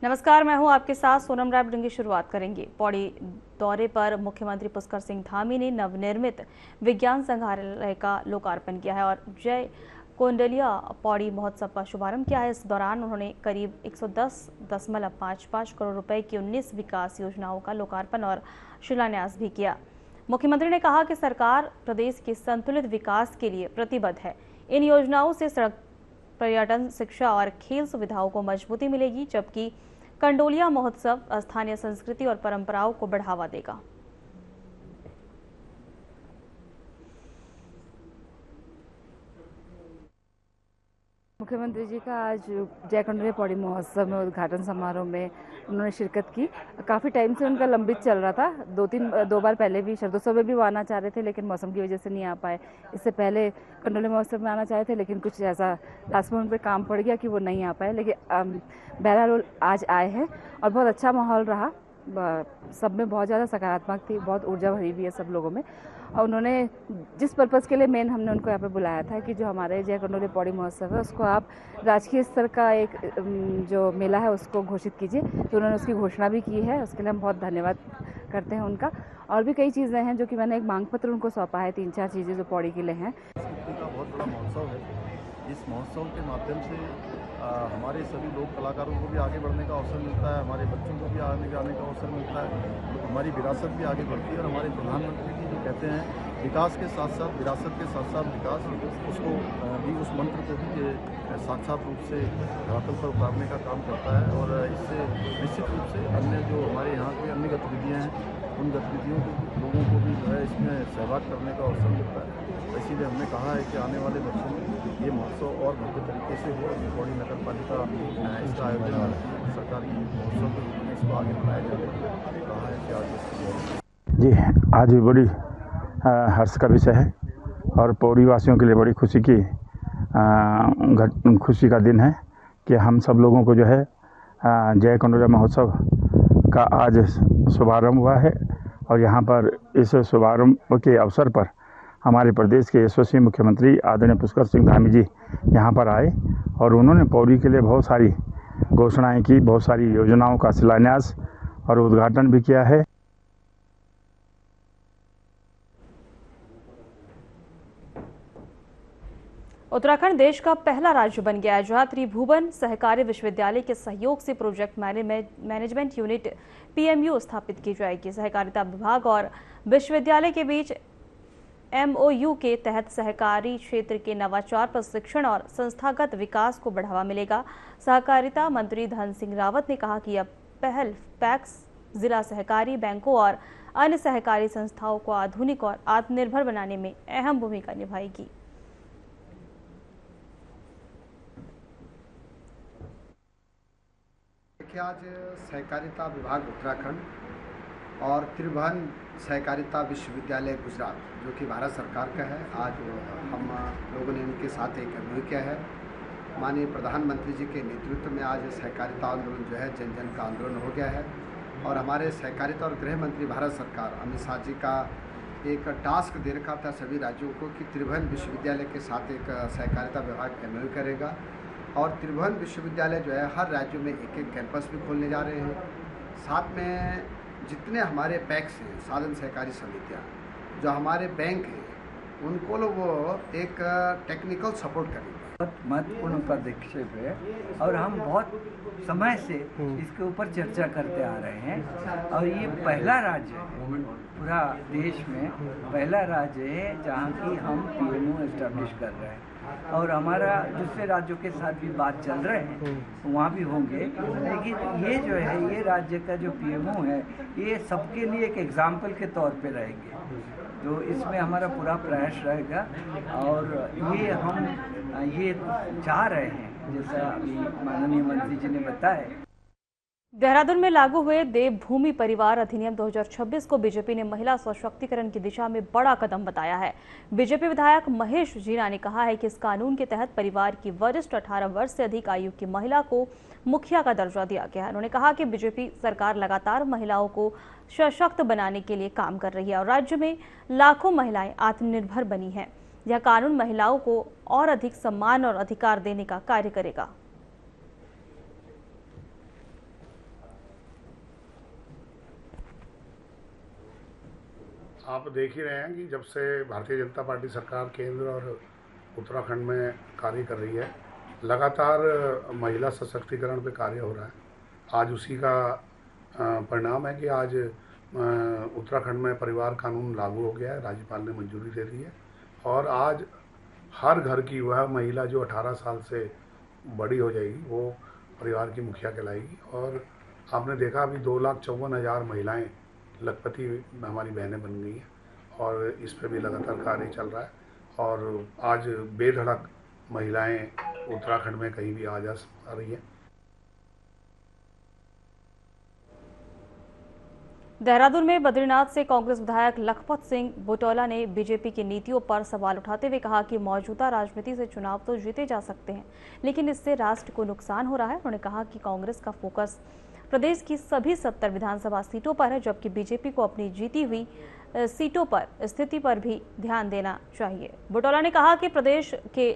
नमस्कार, मैं हूं आपके साथ सोनम राय। की शुरुआत करेंगे। पौड़ी दौरे पर मुख्यमंत्री पुष्कर सिंह धामी ने नवनिर्मित विज्ञान संग्रहालय का लोकार्पण किया है और जय कोंडलिया पौड़ी महोत्सव का शुभारंभ किया है। इस दौरान उन्होंने करीब 110.55 करोड़ रुपए की 19 विकास योजनाओं का लोकार्पण और शिलान्यास भी किया। मुख्यमंत्री ने कहा कि सरकार प्रदेश के संतुलित विकास के लिए प्रतिबद्ध है। इन योजनाओं से सड़क, पर्यटन, शिक्षा और खेल सुविधाओं को मजबूती मिलेगी, जबकि कंडोलिया महोत्सव स्थानीय संस्कृति और परंपराओं को बढ़ावा देगा। मुख्यमंत्री जी का आज जय कोंडलिया पौड़ी महोत्सव में उद्घाटन समारोह में उन्होंने शिरकत की। काफ़ी टाइम से उनका लंबित चल रहा था। दो बार पहले भी शरदोत्सव में भी वो आना चाह रहे थे, लेकिन मौसम की वजह से नहीं आ पाए। इससे पहले कंडोलिया महोत्सव में आना चाह रहे थे, लेकिन कुछ ऐसा लास्ट मोमेंट पे काम पड़ गया कि वो नहीं आ पाए। लेकिन बहरहाल आज आए हैं और बहुत अच्छा माहौल रहा। सब में बहुत ज़्यादा सकारात्मक थी, बहुत ऊर्जा भरी हुई है सब लोगों में। और उन्होंने जिस पर्पज़ के लिए मेन हमने उनको यहाँ पे बुलाया था कि जो हमारे जय कोंडलिया पौड़ी महोत्सव है उसको आप राजकीय स्तर का एक जो मेला है उसको घोषित कीजिए, तो उन्होंने उसकी घोषणा भी की है। उसके लिए हम बहुत धन्यवाद करते हैं उनका। और भी कई चीज़ें हैं जो कि मैंने एक मांग पत्र उनको सौंपा है, 3-4 चीज़ें जो पौड़ी के लिए हैं। संस्कृति का बहुत बड़ा महोत्सव है। इस महोत्सव के माध्यम से हमारे सभी लोक कलाकारों को भी आगे बढ़ने का अवसर मिलता है, हमारे बच्चों को भी आने जाने का अवसर मिलता है, हमारी विरासत भी आगे बढ़ती है। और हमारे प्रधानमंत्री जी जो कहते हैं विकास के साथ साथ विरासत के साथ साथ विकास, उसको भी उस मंत्र को भी ये साक्षात रूप से धरातल पर उतारने का काम करता है। और इससे निश्चित रूप से अन्य जो हमारे यहाँ की अन्य गतिविधियाँ हैं उन गतिविधियों को लोगों को भी जो है इसमें सहभाग करने का अवसर मिलता है। इसीलिए हमने कहा है कि आने वाले वर्षों में ये महोत्सव और भव्य तरीके से हो। पौड़ी नगर पालिका इसका आयोजन सरकारी महोत्सव के रूप में इसको आगे बढ़ाया जाने कहा है कि आज जी आज भी बड़ी हर्ष का विषय है और पौड़ी वासियों के लिए बड़ी खुशी का दिन है कि हम सब लोगों को जो है जय कोंडलिया महोत्सव का आज शुभारंभ हुआ है। और यहाँ पर इस शुभारंभ के अवसर पर हमारे प्रदेश के यशस्वी मुख्यमंत्री आदरणीय पुष्कर सिंह धामी जी यहाँ पर आए और उन्होंने पौड़ी के लिए बहुत सारी घोषणाएं की, बहुत सारी योजनाओं का शिलान्यास और उद्घाटन भी किया है। उत्तराखंड देश का पहला राज्य बन गया है जहां त्रिभुवन सहकारी विश्वविद्यालय के सहयोग से प्रोजेक्ट मैनेजमेंट यूनिट PMU स्थापित की जाएगी। सहकारिता विभाग और विश्वविद्यालय के बीच MOU के तहत सहकारी क्षेत्र के नवाचार, प्रशिक्षण और संस्थागत विकास को बढ़ावा मिलेगा। सहकारिता मंत्री धन सिंह रावत ने कहा कि यह पहल पैक्स, जिला सहकारी बैंकों और अन्य सहकारी संस्थाओं को आधुनिक और आत्मनिर्भर बनाने में अहम भूमिका निभाएगी। आज सहकारिता विभाग उत्तराखंड और त्रिभुवन सहकारिता विश्वविद्यालय गुजरात जो कि भारत सरकार का है, आज हम लोगों ने इनके साथ एक MOU किया है। माननीय प्रधानमंत्री जी के नेतृत्व में आज सहकारिता आंदोलन जो है जन जन का आंदोलन हो गया है। और हमारे सहकारिता और गृह मंत्री भारत सरकार अमित शाह जी का एक टास्क दे रखा था सभी राज्यों को कि त्रिभुवन विश्वविद्यालय के साथ एक सहकारिता विभाग MOU करेगा। और त्रिभुवन विश्वविद्यालय जो है हर राज्य में एक एक कैंपस भी खोलने जा रहे हैं। साथ में जितने हमारे पैक्स हैं, साधन सहकारी समितियाँ, जो हमारे बैंक हैं, उनको लोग वो एक टेक्निकल सपोर्ट करेंगे। बहुत महत्वपूर्ण पदक्षेप है और हम बहुत समय से इसके ऊपर चर्चा करते आ रहे हैं। और ये पहला राज्य है, पूरा देश में पहला राज्य है जहाँ की हम PMO एस्टैब्लिश कर रहे हैं। और हमारा दूसरे राज्यों के साथ भी बात चल रहे हैं, वहाँ भी होंगे। लेकिन ये जो है, ये राज्य का जो PMO है, ये सबके लिए एक एग्जाम्पल के तौर पे रहेंगे। तो इसमें हमारा पूरा प्रयास रहेगा और ये चाह रहे हैं, जैसा अभी माननीय मंत्री जी ने बताया। देहरादून में लागू हुए देवभूमि परिवार अधिनियम 2026 को बीजेपी ने महिला सशक्तिकरण की दिशा में बड़ा कदम बताया है। बीजेपी विधायक महेश जीना ने कहा है कि इस कानून के तहत परिवार की वरिष्ठ 18 वर्ष से अधिक आयु की महिला को मुखिया का दर्जा दिया गया है। उन्होंने कहा कि बीजेपी सरकार लगातार महिलाओं को सशक्त बनाने के लिए काम कर रही है और राज्य में लाखों महिलाएं आत्मनिर्भर बनी हैं। यह कानून महिलाओं को और अधिक सम्मान और अधिकार देने का कार्य करेगा। आप देख ही रहे हैं कि जब से भारतीय जनता पार्टी सरकार केंद्र और उत्तराखंड में कार्य कर रही है, लगातार महिला सशक्तिकरण पे कार्य हो रहा है। आज उसी का परिणाम है कि आज उत्तराखंड में परिवार कानून लागू हो गया है, राज्यपाल ने मंजूरी दे दी है और आज हर घर की वह महिला जो 18 साल से बड़ी हो जाएगी वो परिवार की मुखिया कहलाएगी। और आपने देखा अभी 2,54,000 महिलाएं लखपति में हमारी बहनें बन गई हैं और इस पर भी लगातार कार्य चल रहा है और आज बेधड़क महिलाएं उत्तराखंड में कहीं भी आ जा रही हैं। देहरादून में बद्रीनाथ से कांग्रेस विधायक लखपत सिंह बुटौला ने बीजेपी की नीतियों पर सवाल उठाते हुए कहा कि मौजूदा राजनीति से चुनाव तो जीते जा सकते हैं, लेकिन इससे राष्ट्र को नुकसान हो रहा है। उन्होंने कहा कि कांग्रेस का फोकस प्रदेश की सभी 70 विधानसभा सीटों पर है, जबकि बीजेपी को अपनी जीती हुई सीटों पर स्थिति पर भी ध्यान देना चाहिए। बुटौला ने कहा कि प्रदेश के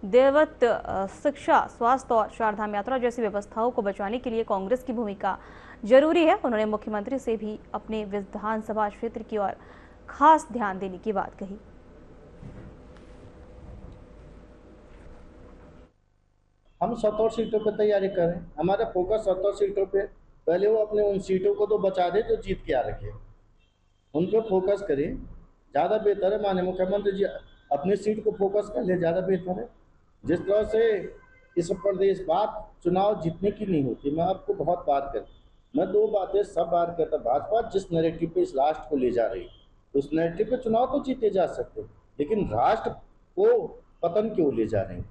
देवत्व, शिक्षा, स्वास्थ्य और चारधाम यात्रा जैसी व्यवस्थाओं को बचाने के लिए कांग्रेस की भूमिका जरूरी है। उन्होंने मुख्यमंत्री से भी अपने विधानसभा क्षेत्र की ओर खास ध्यान देने की बात कही। हम 70 सीटों पर तैयारी करें, हमारा फोकस 70 सीटों पे। पहले वो अपने उन सीटों को तो बचा दे जो जीत के आ रखे, उन पर फोकस करें, ज़्यादा बेहतर है। माननीय मुख्यमंत्री जी अपनी सीट को फोकस कर ले, ज़्यादा बेहतर है। जिस तरह से इस प्रदेश बात चुनाव जीतने की नहीं होती, मैं आपको बहुत बार कर, मैं 2 बातें सब बार कहता, भाजपा जिस नैरेटिव पे इस राष्ट्र को ले जा रही है उस नैरेटिव पे चुनाव तो जीते जा सकते, लेकिन राष्ट्र को पतन क्यों ले जा रहे हैं,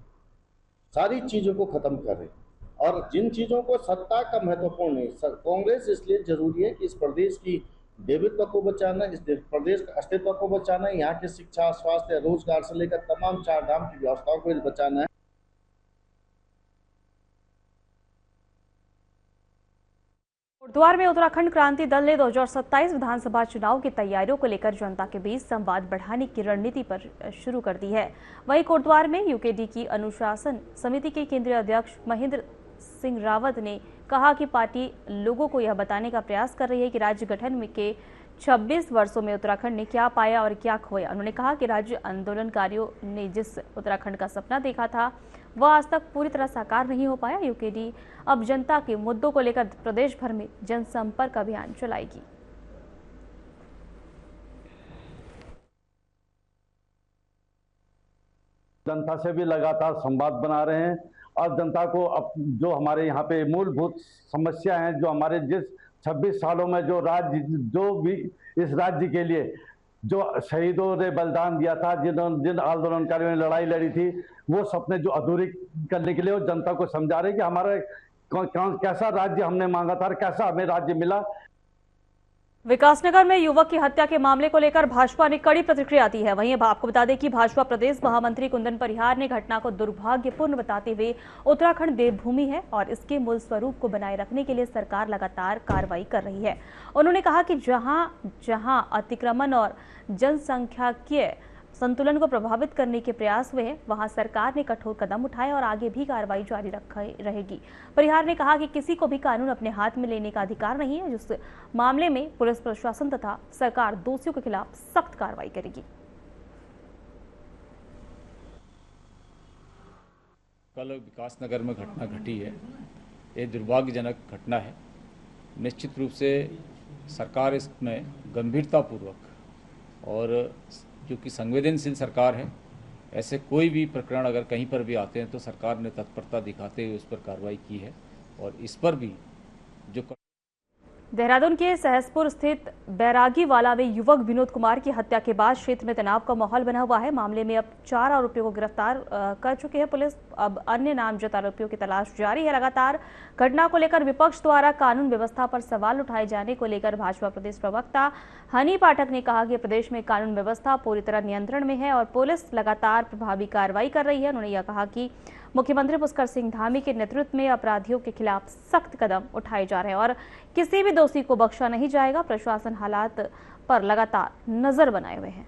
सारी चीज़ों को खत्म कर रहे हैं। और जिन चीज़ों को सत्ता का महत्वपूर्ण है, कांग्रेस इसलिए जरूरी है कि इस प्रदेश की देवत्व को बचाना, इस प्रदेश का अस्तित्व को बचाना, यहाँ की शिक्षा, स्वास्थ्य, रोजगार से लेकर तमाम चारधाम की व्यवस्थाओं को बचाना है। कोटद्वार में उत्तराखंड क्रांति दल ने 2027 विधानसभा चुनाव की तैयारियों को लेकर जनता के बीच संवाद बढ़ाने की रणनीति पर शुरू कर दी है। वहीं कोटद्वार में यूकेडी की अनुशासन समिति के केंद्रीय अध्यक्ष महेंद्र सिंह रावत ने कहा कि पार्टी लोगों को यह बताने का प्रयास कर रही है कि राज्य गठन के 26 वर्षों में उत्तराखंड ने क्या पाया और क्या खोया। उन्होंने कहा कि राज्य आंदोलनकारियों ने जिस उत्तराखंड का सपना देखा था वह आज तक पूरी तरह साकार नहीं हो पाया। यूकेडी अब जनता के मुद्दों को लेकर प्रदेश भर में जनसंपर्क अभियान चलाएगी। जनता से भी लगातार संवाद बना रहे हैं और जनता को अब जो हमारे यहाँ पे मूलभूत समस्या हैं, जो हमारे जिस 26 सालों में जो भी इस राज्य के लिए जो शहीदों ने बलिदान दिया था, जिन आंदोलनकारियों ने लड़ाई लड़ी थी, वो सपने जो अधूरी करने के लिए वो जनता को समझा रहे कि हमारा कैसा राज्य हमने मांगा था और कैसा हमें राज्य मिला। विकासनगर में युवक की हत्या के मामले को लेकर भाजपा ने कड़ी प्रतिक्रिया दी है। वहीं आपको बता दें कि भाजपा प्रदेश महामंत्री कुंदन परिहार ने घटना को दुर्भाग्यपूर्ण बताते हुए उत्तराखंड देवभूमि है और इसके मूल स्वरूप को बनाए रखने के लिए सरकार लगातार कार्रवाई कर रही है। उन्होंने कहा कि जहां जहां अतिक्रमण और जनसंख्याकीय संतुलन को प्रभावित करने के प्रयास हुए हैं, वहां सरकार ने कठोर कदम उठाए और आगे भी कार्रवाई जारी रहेगी। परिहार ने कहा कि किसी को भी कानून अपने हाथ में लेने का अधिकार नहीं है। जिस मामले में पुलिस प्रशासन तथा सरकार दोषियों के खिलाफ सख्त कार्रवाई करेगी। कल विकासनगर में घटना घटी है, ये दुर्भाग्यजनक घटना है। निश्चित रूप से सरकार इसमें गंभीरतापूर्वक और क्योंकि संवेदनशील सरकार है, ऐसे कोई भी प्रकरण अगर कहीं पर भी आते हैं तो सरकार ने तत्परता दिखाते हुए उस पर कार्रवाई की है और इस पर भी जो देहरादून के सहसपुर स्थित बैरागीवाला में युवक विनोद कुमार की हत्या के बाद क्षेत्र में तनाव का माहौल बना हुआ है। मामले में अब 4 आरोपियों को गिरफ्तार कर चुकी है पुलिस। अब अन्य नामजद आरोपियों की तलाश जारी है। लगातार घटना को लेकर विपक्ष द्वारा कानून व्यवस्था पर सवाल उठाए जाने को लेकर भाजपा प्रदेश प्रवक्ता हनी पाठक ने कहा कि प्रदेश में कानून व्यवस्था पूरी तरह नियंत्रण में है और पुलिस लगातार प्रभावी कार्रवाई कर रही है। उन्होंने यह कहा कि मुख्यमंत्री पुष्कर सिंह धामी के नेतृत्व में अपराधियों के खिलाफ सख्त कदम उठाए जा रहे हैं और किसी भी दोषी को बख्शा नहीं जाएगा। प्रशासन हालात पर लगातार नजर बनाए हुए हैं।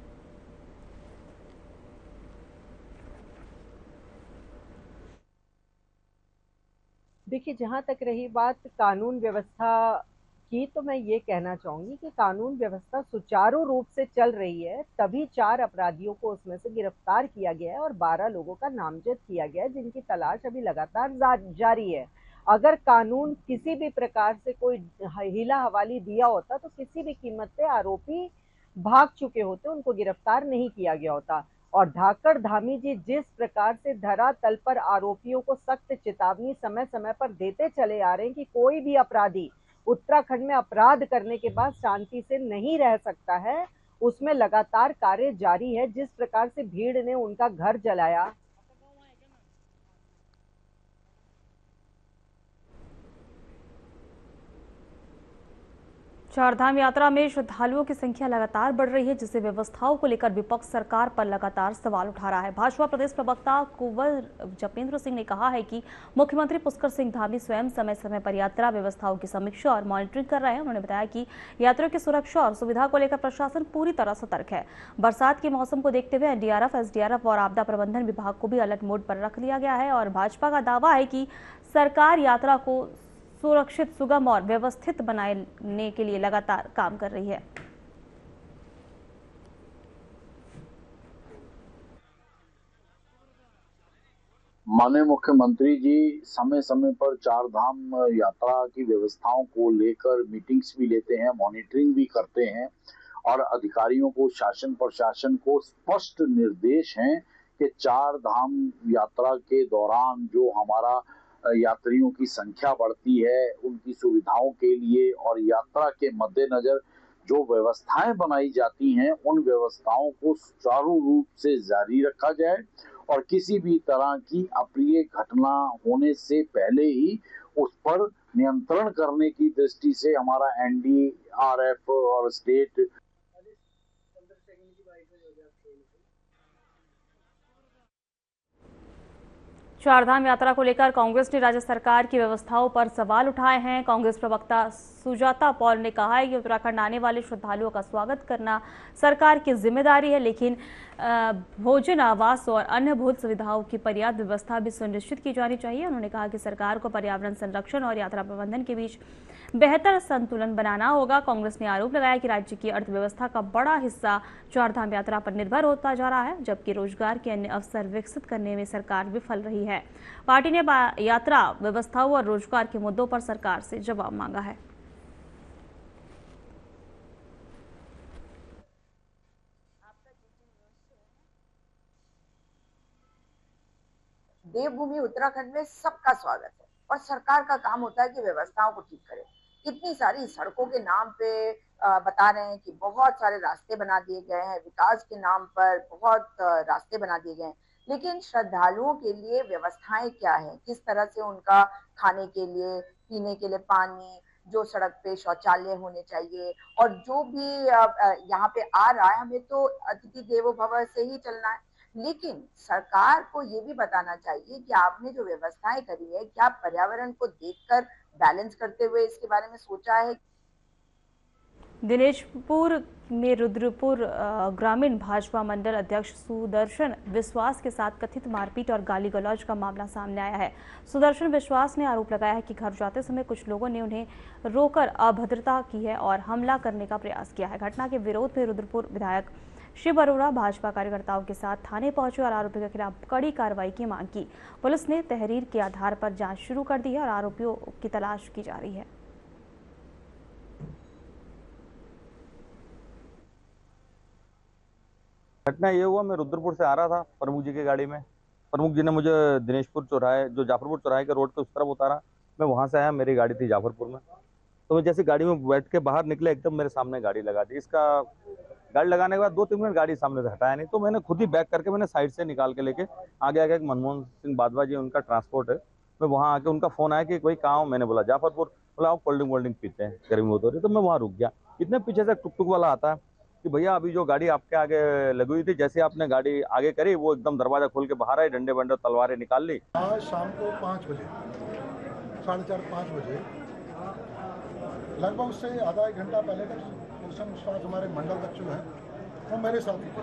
देखिए, जहां तक रही बात कानून व्यवस्था की तो मैं ये कहना चाहूंगी कि कानून व्यवस्था सुचारू रूप से चल रही है, तभी 4 अपराधियों को उसमें से गिरफ्तार किया गया है और 12 लोगों का नामजद किया गया है, जिनकी तलाश अभी लगातार जारी है। अगर कानून किसी भी प्रकार से कोई हीला हवाली दिया होता तो किसी भी कीमत पे आरोपी भाग चुके होते, उनको गिरफ्तार नहीं किया गया होता। और धाकड़ धामी जी जिस प्रकार से धरातल पर आरोपियों को सख्त चेतावनी समय समय पर देते चले आ रहे हैं कि कोई भी अपराधी उत्तराखंड में अपराध करने के बाद शांति से नहीं रह सकता है, उसमें लगातार कार्य जारी है। जिस प्रकार से भीड़ ने उनका घर जलाया, चारधाम यात्रा में श्रद्धालुओं की संख्या लगातार बढ़ रही है, जिससे व्यवस्थाओं को लेकर विपक्ष सरकार पर लगातार सवाल उठा रहा है। भाजपा प्रदेश प्रवक्ता कुंवर जपेंद्र सिंह ने कहा है कि मुख्यमंत्री पुष्कर सिंह धामी स्वयं समय समय पर यात्रा व्यवस्थाओं की समीक्षा और मॉनिटरिंग कर रहे हैं। उन्होंने बताया कि यात्रियों की सुरक्षा और सुविधा को लेकर प्रशासन पूरी तरह सतर्क है। बरसात के मौसम को देखते हुए एनडीआरएफ, एसडीआरएफ और आपदा प्रबंधन विभाग को भी अलर्ट मोड पर रख लिया गया है। और भाजपा का दावा है कि सरकार यात्रा को सुरक्षित, सुगम और व्यवस्थित बनाने के लिए लगातार काम कर रही है। माननीय मुख्यमंत्री जी समय समय पर चारधाम यात्रा की व्यवस्थाओं को लेकर मीटिंग्स भी लेते हैं, मॉनिटरिंग भी करते हैं और अधिकारियों को, शासन प्रशासन को स्पष्ट निर्देश हैं कि चारधाम यात्रा के दौरान जो हमारा यात्रियों की संख्या बढ़ती है, उनकी सुविधाओं के लिए और यात्रा के मद्देनजर जो व्यवस्थाएं बनाई जाती हैं, उन व्यवस्थाओं को सुचारू रूप से जारी रखा जाए और किसी भी तरह की अप्रिय घटना होने से पहले ही उस पर नियंत्रण करने की दृष्टि से हमारा एनडीआरएफ और स्टेट चारधाम यात्रा को लेकर कांग्रेस ने राज्य सरकार की व्यवस्थाओं पर सवाल उठाए हैं। कांग्रेस प्रवक्ता सुजाता पॉल ने कहा है कि उत्तराखंड आने वाले श्रद्धालुओं का स्वागत करना सरकार की जिम्मेदारी है, लेकिन भोजन, आवास और अन्य भूत सुविधाओं की पर्याप्त व्यवस्था भी सुनिश्चित की जानी चाहिए। उन्होंने कहा कि सरकार को पर्यावरण संरक्षण और यात्रा प्रबंधन के बीच बेहतर संतुलन बनाना होगा। कांग्रेस ने आरोप लगाया कि राज्य की अर्थव्यवस्था का बड़ा हिस्सा चारधाम यात्रा पर निर्भर होता जा रहा है, जबकि रोजगार के अन्य अवसर विकसित करने में सरकार विफल रही है। पार्टी ने यात्रा व्यवस्थाओं और रोजगार के मुद्दों पर सरकार से जवाब मांगा है। देवभूमि उत्तराखंड में सबका स्वागत है और सरकार का काम होता है कि व्यवस्थाओं को ठीक करे। कितनी सारी सड़कों के नाम पे बता रहे हैं कि बहुत सारे रास्ते बना दिए गए हैं, विकास के नाम पर बहुत रास्ते बना दिए गए हैं, लेकिन श्रद्धालुओं के लिए व्यवस्थाएं क्या है, किस तरह से उनका खाने के लिए, पीने के लिए पानी, जो सड़क पे शौचालय होने चाहिए और जो भी यहाँ पे आ रहा है, हमें तो अतिथि देवो भव से ही चलना है। लेकिन सरकार को ये भी बताना चाहिए कि आपने जो व्यवस्थाएं करी है, क्या पर्यावरण को देखकर बैलेंस करते हुए इसके बारे में सोचा है। दिनेशपुर में रुद्रपुर ग्रामीण भाजपा मंडल अध्यक्ष सुदर्शन विश्वास के साथ कथित मारपीट और गाली गलौज का मामला सामने आया है। सुदर्शन विश्वास ने आरोप लगाया है कि घर जाते समय कुछ लोगों ने उन्हें रोककर अभद्रता की है और हमला करने का प्रयास किया है। घटना के विरोध में रुद्रपुर विधायक शिव अरोड़ा भाजपा कार्यकर्ताओं के साथ थाने पहुंचे और आरोपियों के खिलाफ कड़ी कार्रवाई की मांग की। पुलिस ने तहरीर के आधार पर जांच शुरू कर दी है और आरोपियों की तलाश की जा रही है। घटना ये हुआ, मैं रुद्रपुर से आ रहा था प्रमुख जी की गाड़ी में। प्रमुख जी ने मुझे दिनेशपुर चौराहे, जो जाफरपुर चौराहे के रोड पे उस तरफ उतारा। मैं वहां से आया, मेरी गाड़ी थी जाफरपुर में, तो मैं जैसे गाड़ी में बैठ के बाहर निकले, एकदम मेरे सामने गाड़ी लगा दी। इसका गाड़ी लगाने के बाद 2-3 मिनट गाड़ी सामने से हटाया नहीं, तो मैंने खुद ही बैक करके मैंने साइड से निकाल के लेके आगे एक मनमोहन सिंह बादवा जी, उनका ट्रांसपोर्ट है, मैं वहाँ आके उनका फोन आया कि कोई कहाँ हूँ। मैंने बोला जाफरपुर। बोला आप कोल्ड ड्रिंक पीते हैं, गर्मी बहुत हो रही है, तो मैं वहाँ रुक गया। इतने पीछे से टुक टुक वाला आता है कि भैया अभी जो गाड़ी आपके आगे लगी हुई थी, जैसे आपने गाड़ी आगे करी, वो एकदम दरवाजा खोल के बाहर आए, डंडे बंडे तलवारें निकाल ली। आज शाम को 5 बजे, 4:30-5 बजे लगभग उससे आधा एक घंटा पहले तक सुदर्शन विश्वास हमारे मंडल बच्चों हैं, वो मेरे साथ ही थे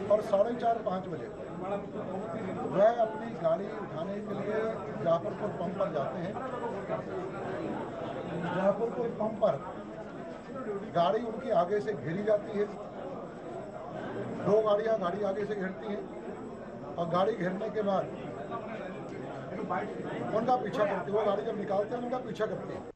और 4:30-5 बजे वह अपनी गाड़ी उठाने के लिए जाफरपुर पंप पर जाते हैं। पेट्रोल पंप पर गाड़ी उनकी आगे से घेरी जाती है, 2 गाड़ियां गाड़ी आगे से घेरती हैं और गाड़ी घेरने के बाद उनका पीछा करती है। वो गाड़ी जब निकालते हैं उनका पीछा करते हैं।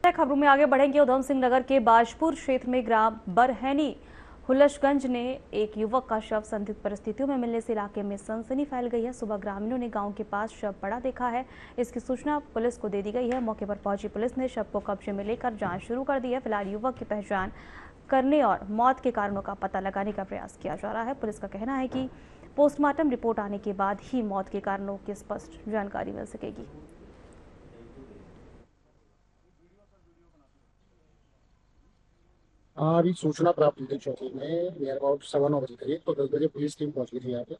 खबरों में आगे बढ़ेंगे। उधम सिंह नगर के बाजपुर क्षेत्र में ग्राम बरहैनी हुलसगंज ने एक युवक का शव संदिग्ध परिस्थितियों में मिलने से इलाके में सनसनी फैल गई है। सुबह ग्रामीणों ने गांव के पास शव पड़ा देखा है। इसकी सूचना पुलिस को दे दी गई है। मौके पर पहुंची पुलिस ने शव को कब्जे में लेकर जांच शुरू कर दी है। फिलहाल युवक की पहचान करने और मौत के कारणों का पता लगाने का प्रयास किया जा रहा है। पुलिस का कहना है कि पोस्टमार्टम रिपोर्ट आने के बाद ही मौत के कारणों की स्पष्ट जानकारी मिल सकेगी। अभी सूचना प्राप्त हुई थी चौकी में नियर अबाउट 9:15 बजे करीब, तो 10 बजे पुलिस टीम पहुंच गई थी यहाँ पे।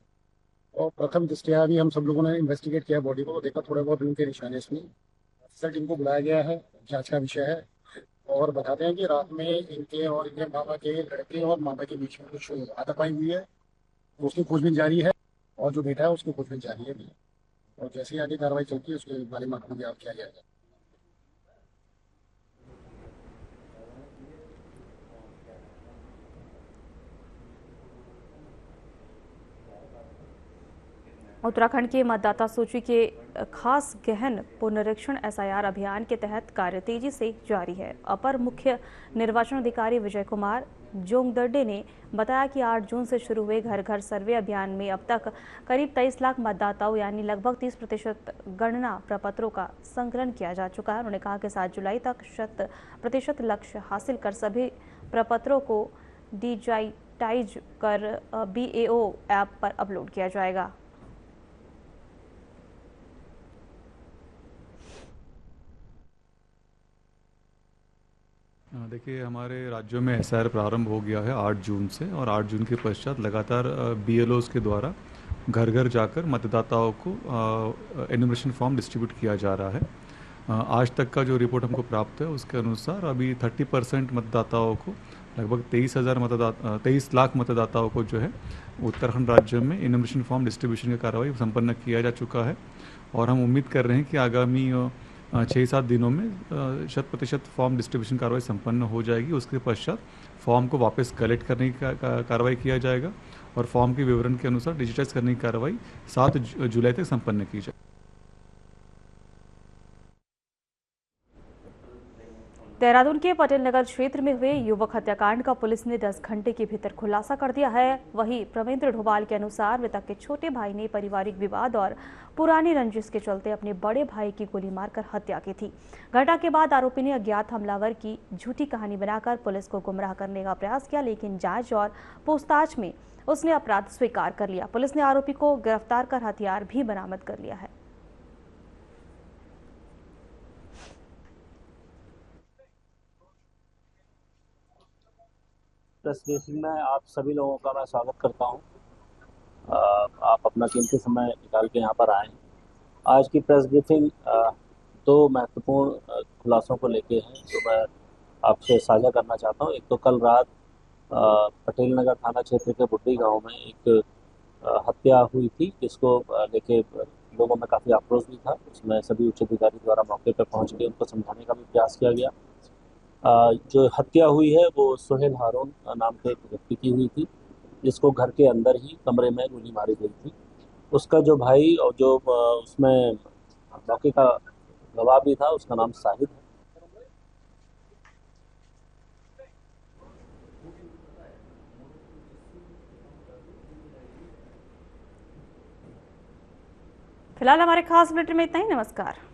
और प्रथम दृष्टया अभी हम सब लोगों ने इन्वेस्टिगेट किया बॉडी को, देखा थोड़े बहुत उनके निशाने इसमें। ऑफिसर टीम को बुलाया गया है, जांच का विषय है। और बताते हैं कि रात में इनके और इनके मामा के लड़के और मामा के बीच में कुछ हाथापाई हुई है, उसकी खोजबीन जारी है। और जो बेटा है उसकी खोजबीन जारी है। और जैसे ही आगे कार्रवाई चलती है उसके बारे में आपको ज्ञात किया जाएगा। उत्तराखंड के मतदाता सूची के खास गहन पुनरीक्षण SIR अभियान के तहत कार्य तेजी से जारी है। अपर मुख्य निर्वाचन अधिकारी विजय कुमार जोंगदर्डे ने बताया कि 8 जून से शुरू हुए घर घर सर्वे अभियान में अब तक करीब 23 लाख मतदाताओं यानी लगभग 30% गणना प्रपत्रों का संकलन किया जा चुका है। उन्होंने कहा कि 7 जुलाई तक 100% लक्ष्य हासिल कर सभी प्रपत्रों को डिजिटाइज कर BAO ऐप पर अपलोड किया जाएगा। देखिए, हमारे राज्यों में SIR प्रारंभ हो गया है 8 जून से, और 8 जून के पश्चात लगातार BLOs के द्वारा घर घर जाकर मतदाताओं को एनुमरेशन फॉर्म डिस्ट्रीब्यूट किया जा रहा है। आज तक का जो रिपोर्ट हमको प्राप्त है उसके अनुसार अभी 30% मतदाताओं को, लगभग 23 लाख मतदाताओं को जो है उत्तराखंड राज्य में एनुमरेशन फॉर्म डिस्ट्रीब्यूशन का कार्रवाई संपन्न किया जा चुका है। और हम उम्मीद कर रहे हैं कि आगामी 6-7 दिनों में 100% फॉर्म डिस्ट्रीब्यूशन कार्रवाई संपन्न हो जाएगी। उसके पश्चात फॉर्म को वापस कलेक्ट करने की कार्रवाई किया जाएगा और फॉर्म के विवरण के अनुसार डिजिटाइज करने की कार्रवाई 7 जुलाई तक संपन्न की जाएगी। देहरादून के पटेल नगर क्षेत्र में हुए युवक हत्याकांड का पुलिस ने 10 घंटे के भीतर खुलासा कर दिया है। वहीं प्रवेंद्र ढोभाल के अनुसार मृतक के छोटे भाई ने पारिवारिक विवाद और पुरानी रंजिश के चलते अपने बड़े भाई की गोली मारकर हत्या की थी। घटना के बाद आरोपी ने अज्ञात हमलावर की झूठी कहानी बनाकर पुलिस को गुमराह करने का प्रयास किया, लेकिन जांच और पूछताछ में उसने अपराध स्वीकार कर लिया। पुलिस ने आरोपी को गिरफ्तार कर हथियार भी बरामद कर लिया है। प्रेस ब्रीफिंग में आप सभी लोगों का मैं स्वागत करता हूं। आप अपना कीमती समय निकाल के यहां पर आए। आज की प्रेस ब्रीफिंग 2 महत्वपूर्ण खुलासों को लेके है जो मैं आपसे साझा करना चाहता हूं। एक तो कल रात पटेल नगर थाना क्षेत्र के बुड्डी गांव में एक हत्या हुई थी, जिसको लेके लोगों में काफ़ी आक्रोश भी था। उसमें सभी उच्च अधिकारी द्वारा मौके पर पहुंच के उनको समझाने का भी प्रयास किया गया। जो हत्या हुई है वो सोहेल हारून नाम के एक व्यक्ति की हुई थी, जिसको घर के अंदर ही कमरे में गोली मारी गई थी। उसका जो भाई और जो उसमें मौके का गवाह भी था, उसका नाम साहिद है। फिलहाल हमारे खास बुलेटिन में इतना ही। नमस्कार।